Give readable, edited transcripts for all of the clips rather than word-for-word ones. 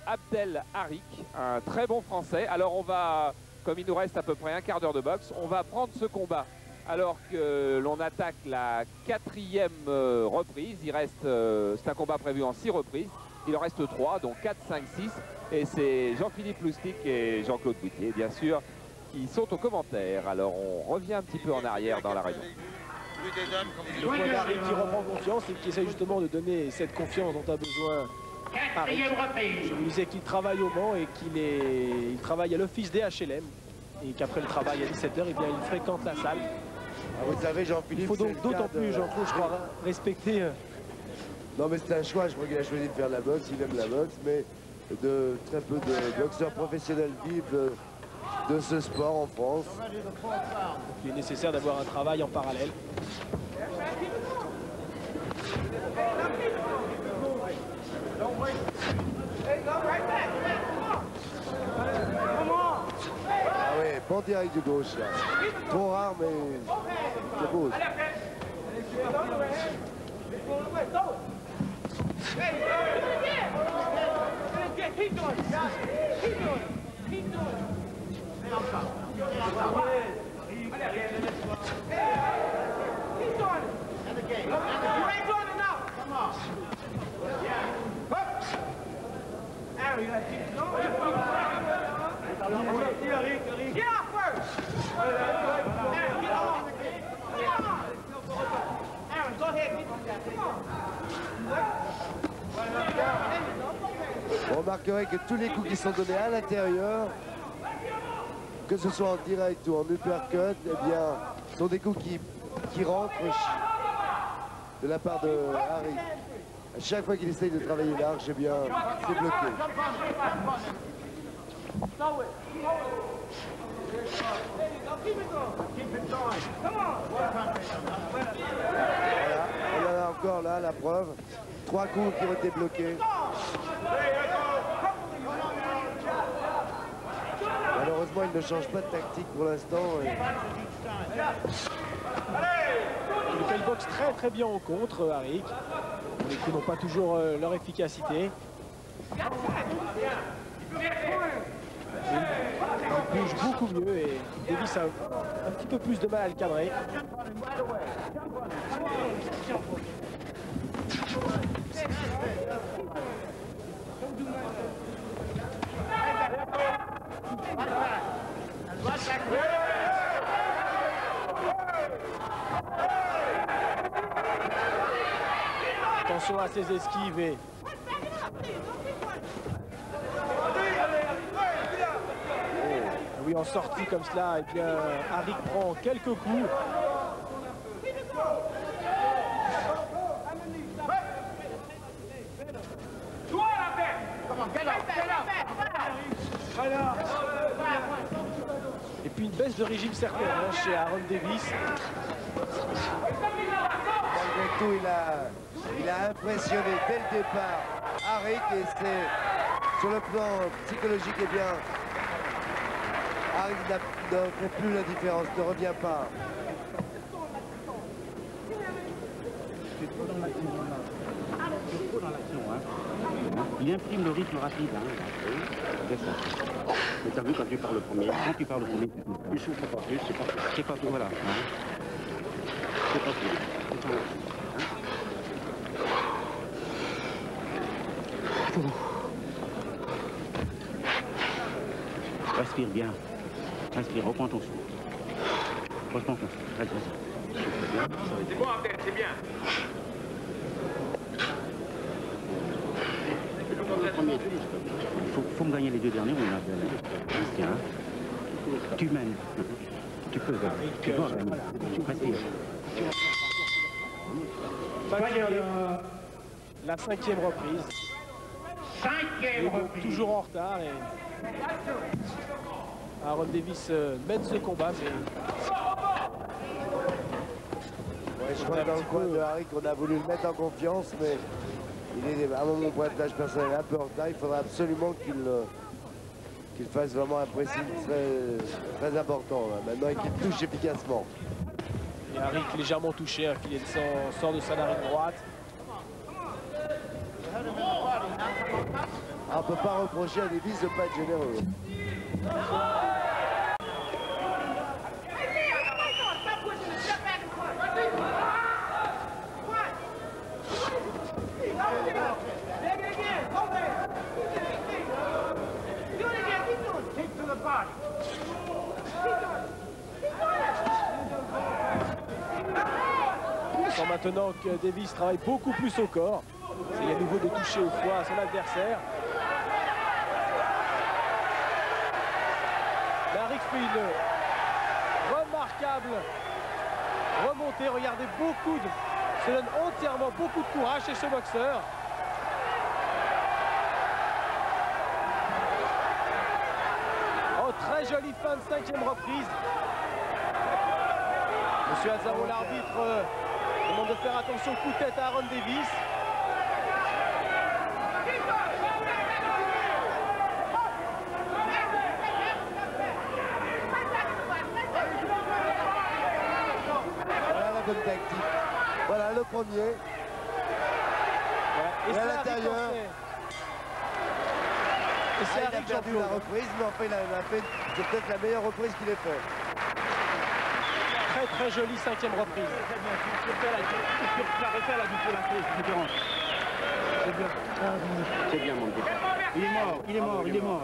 Abdel Harik, un très bon Français. Alors on va, comme il nous reste à peu près un quart d'heure de boxe, on va prendre ce combat alors que l'on attaque la 4e reprise. Il reste, c'est un combat prévu en 6 reprises. Il en reste 3, donc 4, 5, 6. Et c'est Jean-Philippe Loustic et Jean-Claude Boutier, bien sûr, qui sont aux commentaires. Alors on revient un petit peu en arrière dans la réunion. Le point d'Harik qui reprend confiance et qui essaie justement de donner cette confiance dont a besoin Harik. Je vous disais qu'il travaille au Mans et qu'il travaille à l'office des HLM. Et qu'après le travail à 17 h, eh bien, il fréquente la salle. Vous savez, Jean-Philippe, il faut donc d'autant plus, Jean-Claude, je crois, respecter... Non, mais c'est un choix. Je crois qu'il a choisi de faire de la boxe. Il aime la boxe, mais très peu de boxeurs professionnels vivent de ce sport en France. Donc, il est nécessaire d'avoir un travail en parallèle. Ah oui, bon direct du gauche là. Trop rare, mais c'est beau. On remarquerait que tous les coups qui sont donnés à l'intérieur, que ce soit en direct ou en uppercut, eh bien, sont des coups qui rentrent de la part de Harik. À chaque fois qu'il essaye de travailler large, eh bien, c'est bloqué. Voilà, on en a encore là la preuve. 3 coups qui ont été bloqués. Malheureusement, il ne change pas de tactique pour l'instant. Il fait le boxe très bien en contre, Harik. Les coups n'ont pas toujours leur efficacité. Il bouge beaucoup mieux et Davis a un petit peu plus de mal à le cadrer. Attention à ses esquives et... Oui, en sortie comme cela, eh bien, Harik prend quelques coups. Et puis une baisse de régime certaine chez Aaron Davis. Malgré tout, il a impressionné dès le départ Harik et c'est sur le plan psychologique, eh bien, Harik ne fait plus la différence, ne revient pas. Il imprime le rythme rapide. C'est ça. Mais t'as vu quand tu parles le premier, tu souffres pas plus, c'est pas tout, voilà. C'est pas tout. Respire bien. Respire, reprends ton souffle. Reprends ton souffle. C'est bon, Abdel, c'est bien. Faut me gagner les 2 derniers, mon Abdel. Tiens. Tu mènes. Tu peux gagner. Tu dois gagner. Respire. La 5e reprise. Toujours en retard et Aaron Davis mène ce combat, mais Je crois que dans le coin de Harik, on a voulu le mettre en confiance, mais il est à mon pointage personnel un peu en retard. Il faudra absolument qu'il fasse vraiment un pressing très important là, maintenant et qu'il touche efficacement. Et Harik légèrement touché, il sort de sa narine droite. on ne peut pas reprocher à Davis de ne pas être généreux. On sent maintenant que Davis travaille beaucoup plus au corps. C'est à nouveau de toucher au foie à son adversaire. Arik fait une remarquable remontée. Regardez, se donne entièrement beaucoup de courage chez ce boxeur. Oh, très jolie fin de 5e reprise. Monsieur Azaro, l'arbitre, demande de faire attention au coup de tête à Aaron Davis. Voilà la bonne tactique. Voilà le premier. Ouais. Et à l'intérieur. Et c'est Il a Arik perdu la reprise, mais enfin il a fait c'est peut-être la meilleure reprise qu'il ait faite. Très très jolie 5e reprise. C'est bien, mon Dieu. Il est mort.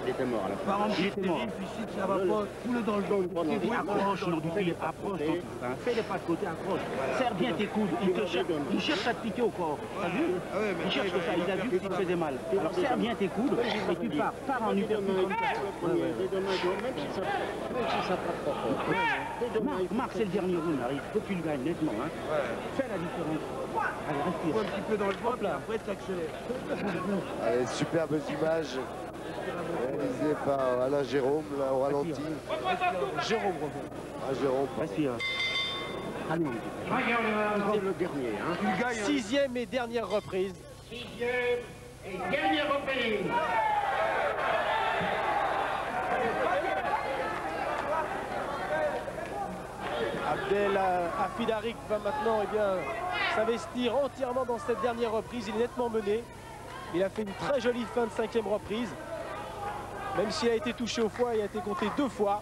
Il était mort à la fin. Il était mort. Ça va pas couler dans le dos. Approche, nom du fil, approche. Fais les pas de côté, approche. Serre bien tes coudes. Il cherche à te piquer au corps. T'as vu? Il cherche que ça. Il a vu que tu te faisais mal. Alors serre bien tes coudes et tu pars. Pars en uppercut comme ça. Même si ça passe pas fort. Marc, c'est le dernier round, arrive. Faut que tu le gagnes nettement. Fais la différence. Allez, respire. Un petit peu dans le ventre, là, après t'accélères. Allez, superbes images réalisées par Alain Jérôme, là, au ralenti. Jérôme revient. Ah, Jérôme. Respire. Allez, mon Dieu. C'est le dernier. Tu gagnes. 6e et dernière reprise. 6e et dernière reprise. Abdel Hafid Arik va maintenant s'investir entièrement dans cette dernière reprise. Il est nettement mené. Il a fait une très jolie fin de 5e reprise. Même s'il a été touché au foie, il a été compté 2 fois.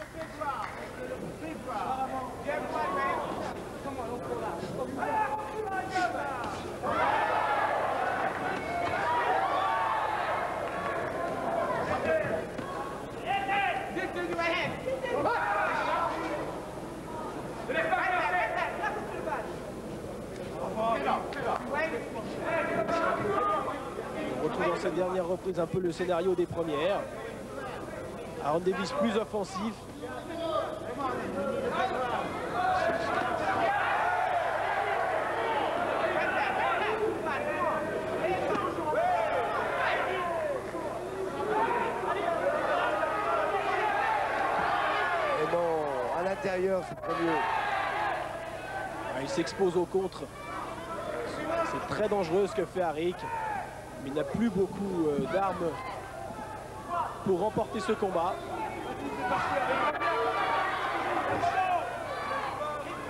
On retrouve dans cette dernière reprise un peu le scénario des premières. Aaron Davis plus offensif. Et non, à l'intérieur, c'est premier. Il s'expose au contre. C'est très dangereux ce que fait Arik. Mais il n'a plus beaucoup d'armes pour remporter ce combat.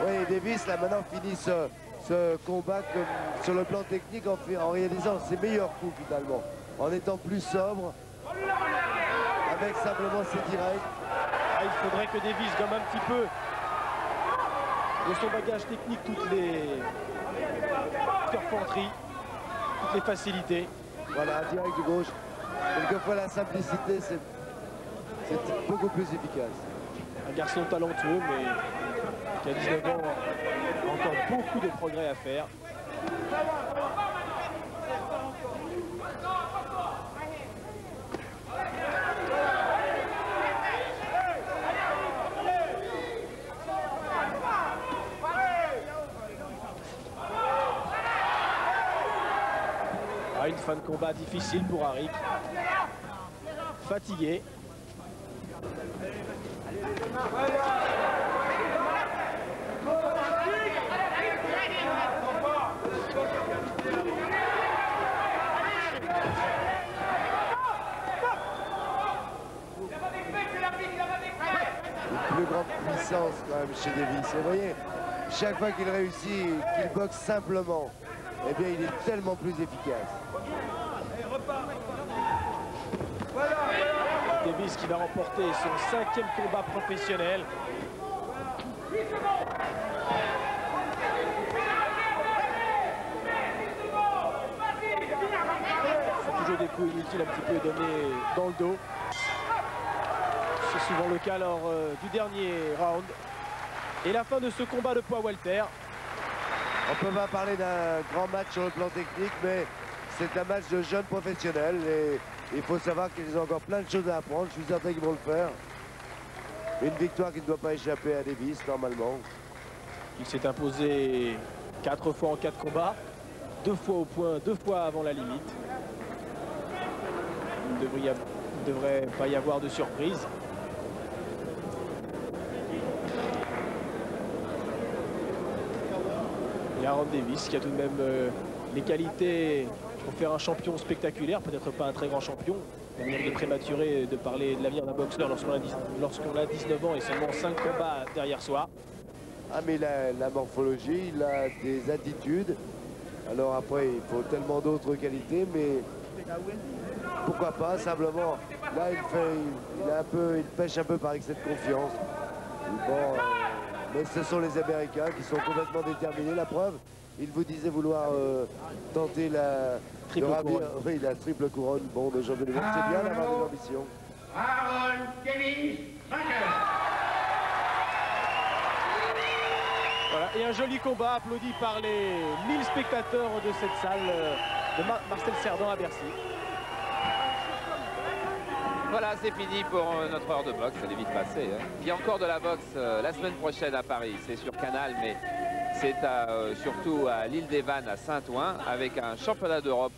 Oui, Davis, là, maintenant, finit ce combat comme sur le plan technique en réalisant ses meilleurs coups, finalement. En étant plus sobre, avec simplement ses directs. Il faudrait que Davis gomme un petit peu de son bagage technique toutes les forfanteries, toutes les facilités. Voilà, direct de gauche. Quelquefois, la simplicité, c'est beaucoup plus efficace. Un garçon talentueux, mais qui a 19 ans, a encore beaucoup de progrès à faire. Une fin de combat difficile pour Arik. Fatigué. Une plus grande puissance quand même chez Davis. Et vous voyez, chaque fois qu'il réussit, qu'il boxe simplement, eh bien il est tellement plus efficace. Davis qui va remporter son 5e combat professionnel. Toujours des coups inutiles un petit peu donnés dans le dos. C'est souvent le cas lors du dernier round. Et la fin de ce combat de poids welter. On ne peut pas parler d'un grand match sur le plan technique, mais c'est un match de jeunes professionnels et il faut savoir qu'ils ont encore plein de choses à apprendre. Je suis certain qu'ils vont le faire. Une victoire qui ne doit pas échapper à Davis, normalement. Il s'est imposé 4 fois en 4 combats, 2 fois au point, 2 fois avant la limite. Il ne devrait pas y avoir de surprise. Et Aaron Davis qui a tout de même les qualités pour faire un champion spectaculaire, peut-être pas un très grand champion. Il est prématuré de parler de l'avenir d'un boxeur lorsqu'on a 19 ans et seulement 5 combats derrière soi. Ah mais il a la morphologie, il a des attitudes. Alors après il faut tellement d'autres qualités, mais pourquoi pas, simplement là il pêche un peu par excès de confiance. Bon, mais ce sont les Américains qui sont complètement déterminés. La preuve, ils vous disaient vouloir tenter la triple couronne de champion du monde. C'est bien d'avoir de l'ambition. Aaron Davis, vainqueur. Voilà, et un joli combat applaudi par les 1000 spectateurs de cette salle de Marcel Cerdan à Bercy. Voilà, c'est fini pour notre heure de boxe, ça est vite passé. Hein. Il y a encore de la boxe la semaine prochaine à Paris, c'est sur Canal, mais c'est surtout à l'île des Vannes, à Saint-Ouen, avec un championnat d'Europe